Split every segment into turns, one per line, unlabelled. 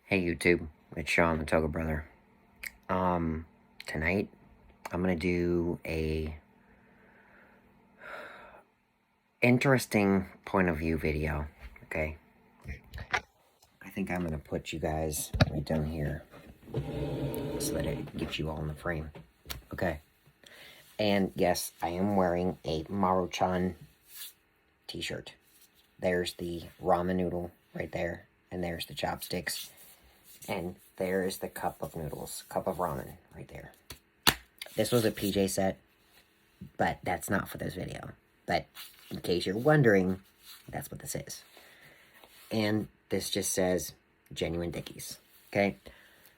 Hey YouTube, it's Sean the Toga Brother. Tonight I'm gonna do a interesting point of view video, okay? I think I'm gonna put you guys right down here so that it gets you all in the frame, okay? And yes, I am wearing a Maruchan t-shirt. There's the ramen noodle right there, and there's the chopsticks, and there is the cup of noodles, cup of ramen right there. This was a PJ set, but that's not for this video. But in case you're wondering, that's what this is. And this just says Genuine Dickies, okay?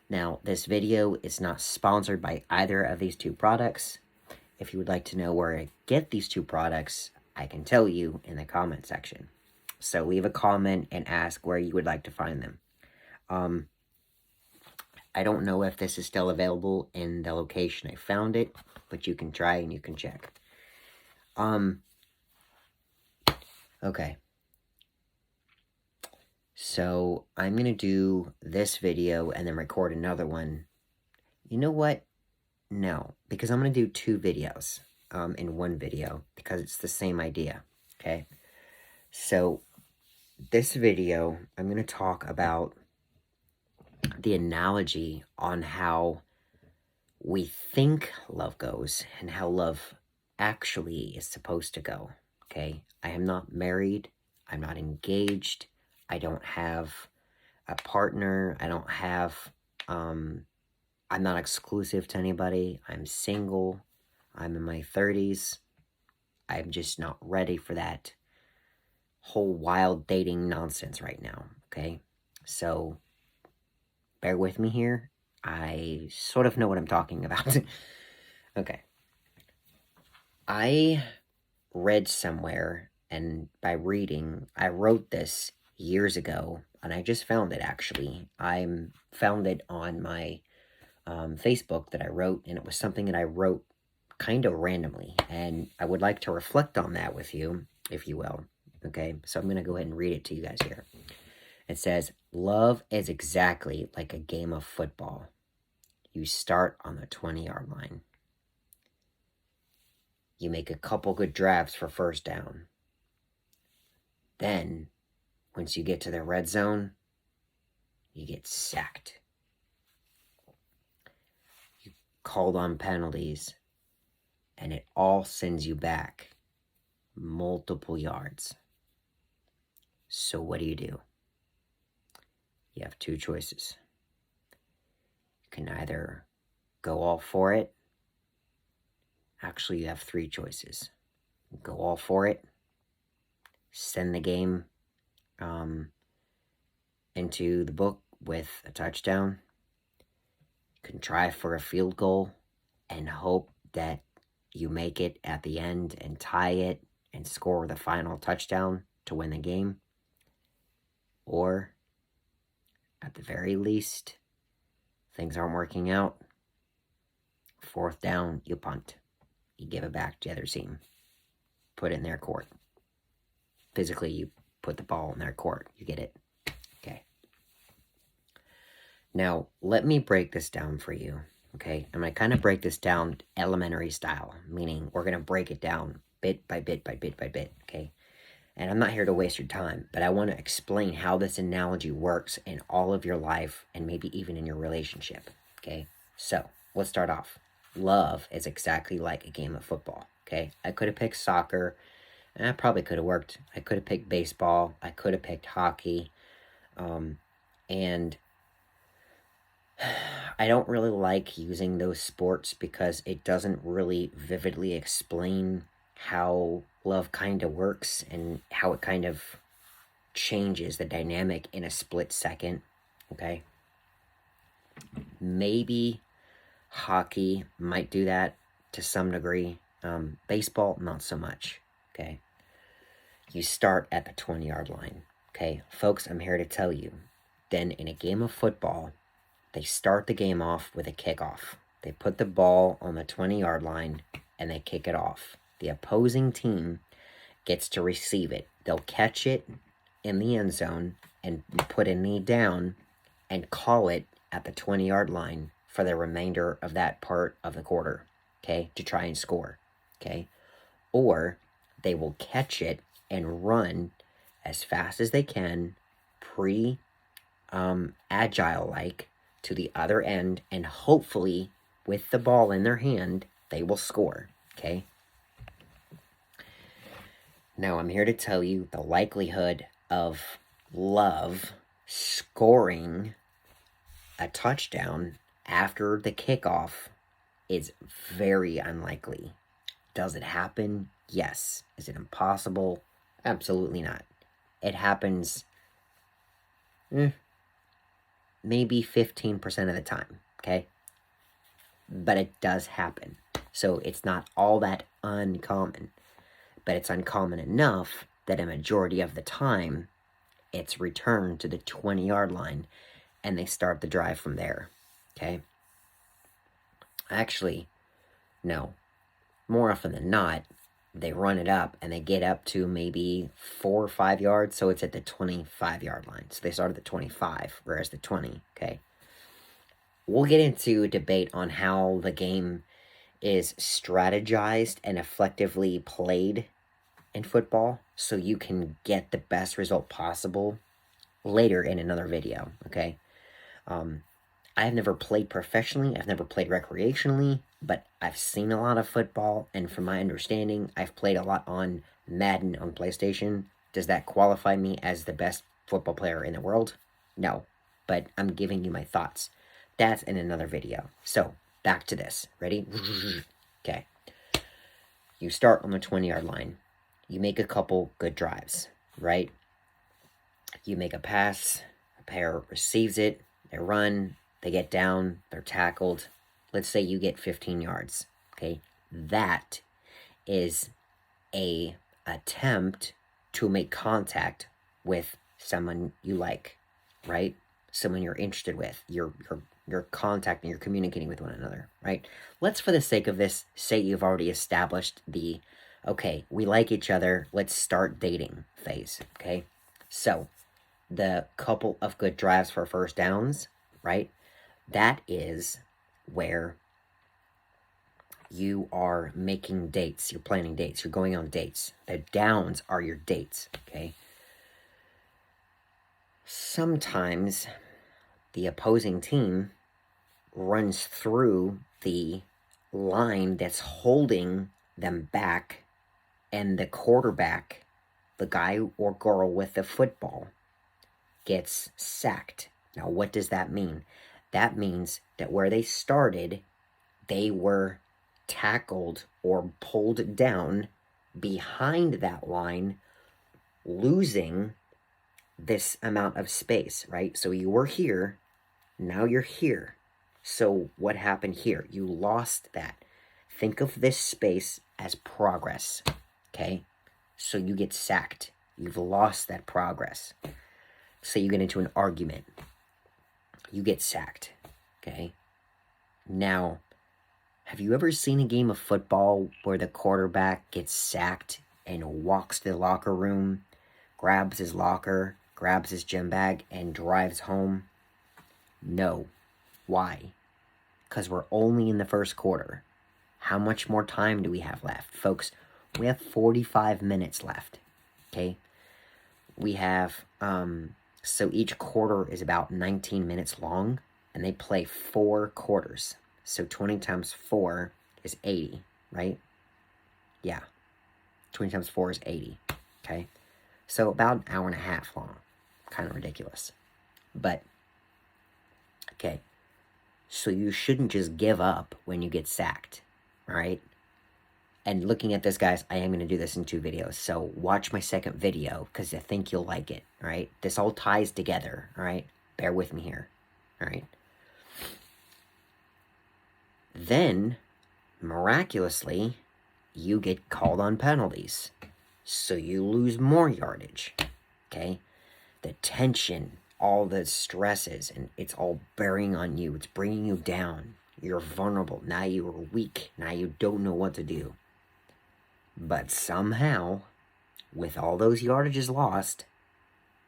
Now, this video is not sponsored by either of these two products. If you would like to know where I get these two products, I can tell you in the comment section. So leave a comment and ask where you would like to find them. I don't know if this is still available in the location I found it, but you can try and you can check. Okay. So I'm going to do this video and then record another one. You know what? No, because I'm going to do two videos in one video because it's the same idea, okay? So this video, I'm going to talk about the analogy on how we think love goes and how love actually is supposed to go, okay? I am not married. I'm not engaged. I don't have a partner. I don't have, I'm not exclusive to anybody. I'm single. I'm in my 30s. I'm just not ready for that whole wild dating nonsense right now, okay? So, bear with me here. I sort of know what I'm talking about. Okay. I read somewhere, and by reading, I wrote this years ago, and I just found it, actually. I found it on my Facebook that I wrote, and it was something that I wrote kind of randomly, and I would like to reflect on that with you, if you will, okay? So I'm going to go ahead and read it to you guys here. It says, love is exactly like a game of football. You start on the 20-yard line. You make a couple good drives for first down. Then, once you get to the red zone, you get sacked. You called on penalties, and it all sends you back multiple yards. So what do? You have two choices. You can either go all for it. Actually, you have three choices. Go all for it. Send the game into the book with a touchdown. You can try for a field goal and hope that you make it at the end and tie it and score the final touchdown to win the game. Or, at the very least, things aren't working out. Fourth down, you punt. You give it back to the other team. Put it in their court. Physically, you put the ball in their court. You get it? Okay. Now, let me break this down for you, okay? I'm going to kind of break this down elementary style, meaning we're going to break it down bit by bit by bit by bit, okay? And I'm not here to waste your time, but I want to explain how this analogy works in all of your life and maybe even in your relationship, okay? So, let's start off. Love is exactly like a game of football, okay? I could have picked soccer, and that probably could have worked. I could have picked baseball. I could have picked hockey. And I don't really like using those sports because it doesn't really vividly explain how love kind of works and how it kind of changes the dynamic in a split second, okay? Maybe hockey might do that to some degree. Baseball, not so much, okay? You start at the 20-yard line, okay? Folks, I'm here to tell you, then in a game of football, they start the game off with a kickoff. They put the ball on the 20-yard line and they kick it off. The opposing team gets to receive it. They'll catch it in the end zone and put a knee down and call it at the 20-yard line for the remainder of that part of the quarter, okay, to try and score, okay? Or they will catch it and run as fast as they can, agile-like, to the other end, and hopefully, with the ball in their hand, they will score, okay? Now, I'm here to tell you the likelihood of Love scoring a touchdown after the kickoff is very unlikely. Does it happen? Yes. Is it impossible? Absolutely not. It happens maybe 15% of the time, okay? But it does happen. So it's not all that uncommon. But it's uncommon enough that a majority of the time, it's returned to the 20-yard line, and they start the drive from there, okay? Actually, no. More often than not, they run it up, and they get up to maybe 4 or 5 yards, so it's at the 25-yard line. So they start at the 25, whereas the 20, okay? We'll get into a debate on how the game is strategized and effectively played in football so you can get the best result possible later in another video, okay? I've never played professionally, I've never played recreationally, but I've seen a lot of football, and from my understanding, I've played a lot on Madden on PlayStation. Does that qualify me as the best football player in the world? No, but I'm giving you my thoughts. That's in another video. So, back to this. Ready? Okay. You start on the 20-yard line. You make a couple good drives, right? You make a pass, a pair receives it, they run, they get down, they're tackled. Let's say you get 15 yards, okay? That is a attempt to make contact with someone you like, right? Someone you're interested with. You're contacting, you're communicating with one another, right? Let's, for the sake of this, say you've already established the, okay, we like each other, let's start dating phase, okay? So, the couple of good drives for first downs, right? That is where you are making dates, you're planning dates, you're going on dates. The downs are your dates, okay? Sometimes the opposing team runs through the line that's holding them back, and the quarterback, the guy or girl with the football, gets sacked. Now, what does that mean? That means that where they started, they were tackled or pulled down behind that line, losing this amount of space, right? So you were here, now you're here. So what happened here? You lost that. Think of this space as progress, okay? So you get sacked. You've lost that progress. Say you get into an argument. You get sacked, okay? Now, have you ever seen a game of football where the quarterback gets sacked and walks to the locker room, grabs his locker, grabs his gym bag, and drives home? No. Why? Because we're only in the first quarter. How much more time do we have left? Folks, we have 45 minutes left, okay? We have, so each quarter is about 19 minutes long, and they play 4 quarters. So 20 times 4 is 80, right? Yeah. 20 times 4 is 80, okay? So about an hour and a half long. Kind of ridiculous. But, okay. So you shouldn't just give up when you get sacked, right? And looking at this, guys, I am going to do this in 2 videos. So watch my second video because I think you'll like it, all right? This all ties together, all right? Bear with me here, all right? Then, miraculously, you get called on penalties. So you lose more yardage, okay? The tension, all the stresses, and it's all bearing on you. It's bringing you down. You're vulnerable. Now you are weak. Now you don't know what to do. But somehow, with all those yardages lost,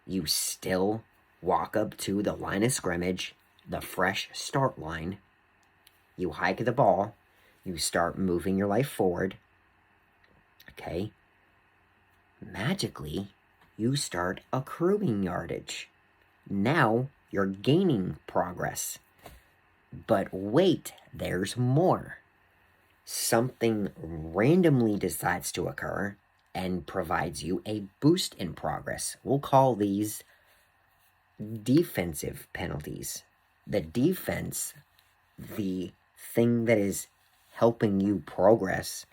you still walk up to the line of scrimmage, the fresh start line, you hike the ball, you start moving your life forward, okay? Magically, you start accruing yardage. Now, you're gaining progress. But wait, there's more. Something randomly decides to occur and provides you a boost in progress. We'll call these defensive penalties. The defense, the thing that is helping you progress,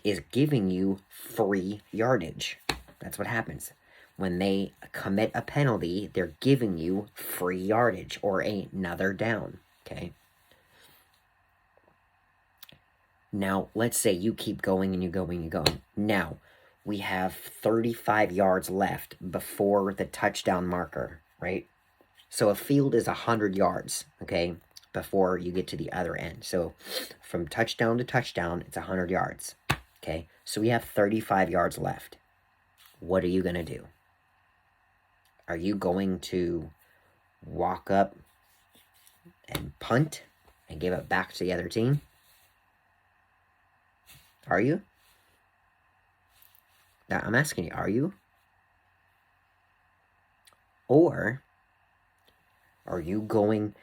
is giving you free yardage. That's what happens. When they commit a penalty, they're giving you free yardage or another down, okay? Now, let's say you keep going and you're going and going. Now, we have 35 yards left before the touchdown marker, right? So a field is 100 yards, okay, before you get to the other end. So from touchdown to touchdown, it's 100 yards, okay? So we have 35 yards left. What are you going to do? Are you going to walk up and punt and give it back to the other team? Are you? Now, I'm asking you, are you? Or are you going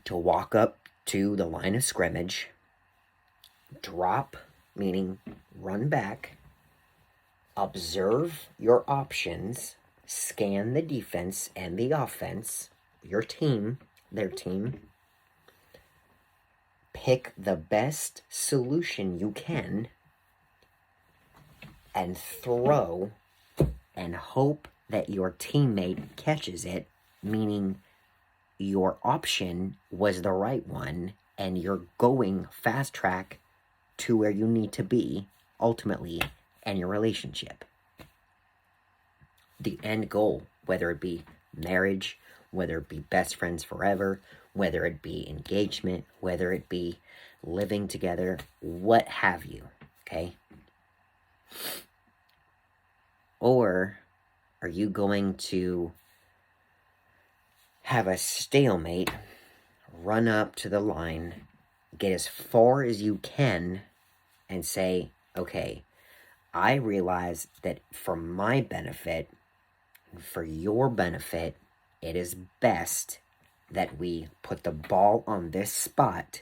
to walk up to the line of scrimmage, drop, meaning run back, observe your options, scan the defense and the offense, your team, their team, pick the best solution you can, and throw and hope that your teammate catches it, meaning your option was the right one and you're going fast track to where you need to be ultimately in your relationship. The end goal, whether it be marriage, whether it be best friends forever, whether it be engagement, whether it be living together, what have you, okay? Or are you going to have a stalemate, run up to the line, get as far as you can, and say, okay, I realize that for my benefit, for your benefit, it is best that we put the ball on this spot,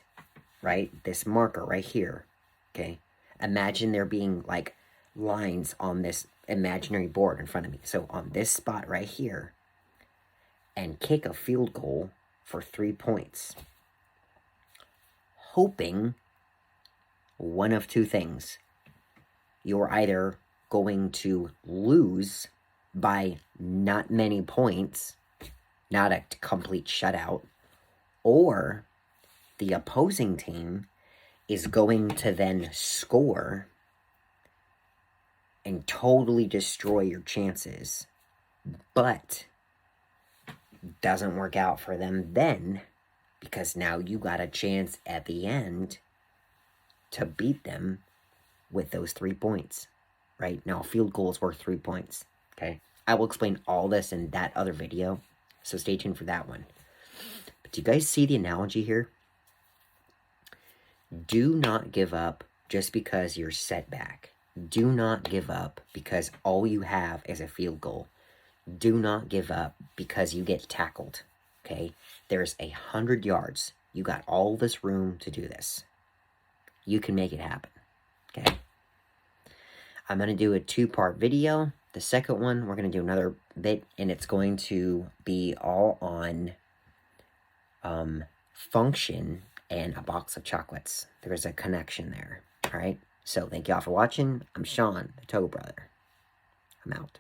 right? This marker right here, okay? Imagine there being like lines on this imaginary board in front of me. So on this spot right here, and kick a field goal for 3 points. Hoping one of two things. You're either going to lose by not many points, not a complete shutout, or the opposing team is going to then score and totally destroy your chances, but doesn't work out for them then, because now you got a chance at the end to beat them with those 3 points, right? Now, a field goal is worth 3 points, okay? I will explain all this in that other video, so stay tuned for that one. But do you guys see the analogy here? Do not give up just because you're set back. Do not give up because all you have is a field goal. Do not give up because you get tackled, okay? There's 100 yards. You got all this room to do this. You can make it happen, okay? I'm going to do a 2-part video. The second one, we're going to do another bit, and it's going to be all on function and a box of chocolates. There's a connection there, all right? So thank y'all for watching. I'm Sean, the Toe Brother. I'm out.